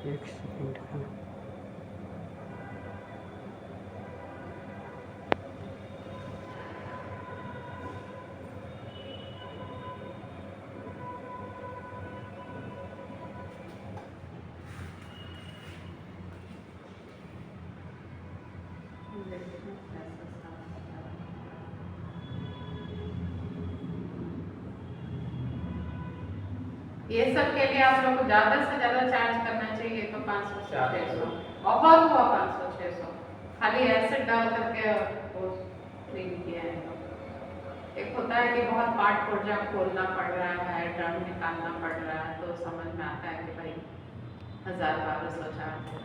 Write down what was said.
एक सेकंड का। ये सब के लिए आप लोग को ज्यादा से ज्यादा चार्ज करना चाहिए तो 500 से 600 बहुत हुआ 500 600 खाली एसिड डाल करके वो क्लीन किया है तो। एक होता है कि बहुत पार्ट पुर्जा खोलना पड़ रहा है, ड्रम निकालना पड़ रहा है, तो समझ में आता है कि भाई 1000 1200 चार्ज